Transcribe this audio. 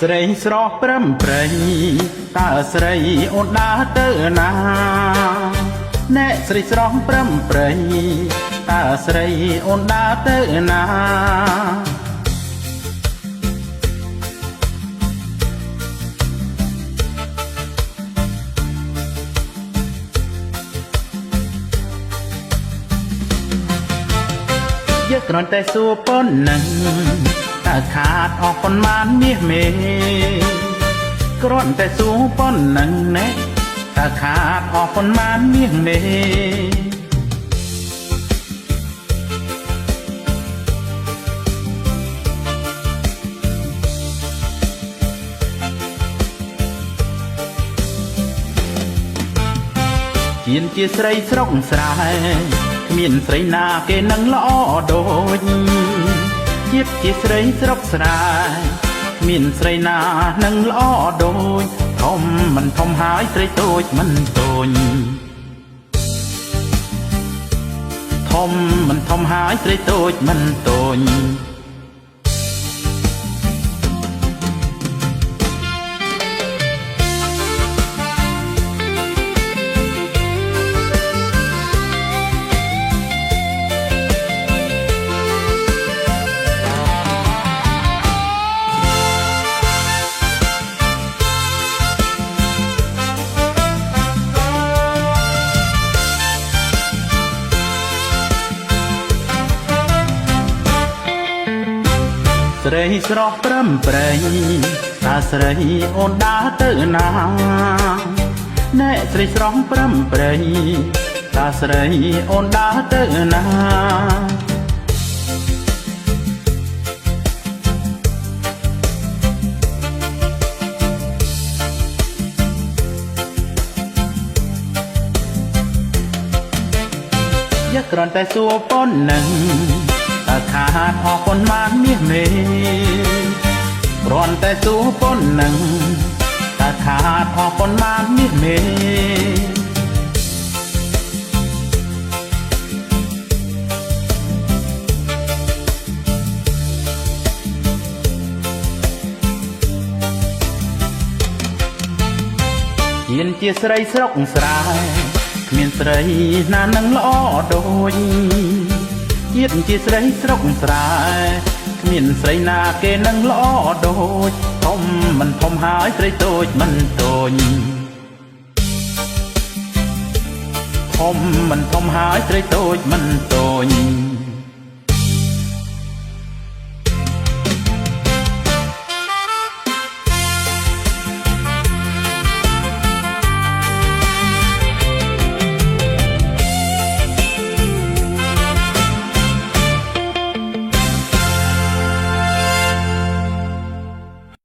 ស្រីស្រស់ព្រំប្រៃតើស្រីអូនដើរទៅណាអ្នកស្រីស្រស់ព្រំប្រៃតើស្រីអូនដើរទៅណាយកគ្រាន់តែសួរប៉ុណ្ណឹងតើខាតអស់ប៉ុន្មានមាសមេគ្រាន់តែសួរប៉ុណ្ណឹងណែតើខាតអស់ប៉ុន្មានមាសមេជាជាស្រីស្រុកស្រែគ្មានស្រីណាគេនឹងល្អដូចជាតិជាស្រីស្រុកស្រែគ្មានស្រីណានឹងល្អដូចធំមិនធំហើយស្រីតូចមិនតូចធំមិនធំហើយស្រីតូចមិនតូចស្រីស្រស់ព្រំប្រៃតើស្រីអូនដើរទៅណាអ្នកស្រីស្រស់ព្រំប្រៃតើស្រីអូនដើរទៅណាយកគ្រាន់តែសួរប៉ុណ្ណឹងតើខាតអស់ប៉ុន្មានមាសមេគ្រាន់តែសួរប៉ុណ្ណឹងតើខាតអស់ប៉ុន្មានមាសមេមានជាស្រីស្រុកស្រែគ្មានស្រីណានឹងល្អដូចជាតិជាស្រីស្រុកស្រែគ្មានស្រីណាគេនឹងល្អដូចធំមិនធំហើយស្រីតូចមិនតូចធំមិនធំហើយស្រីតូចមិនត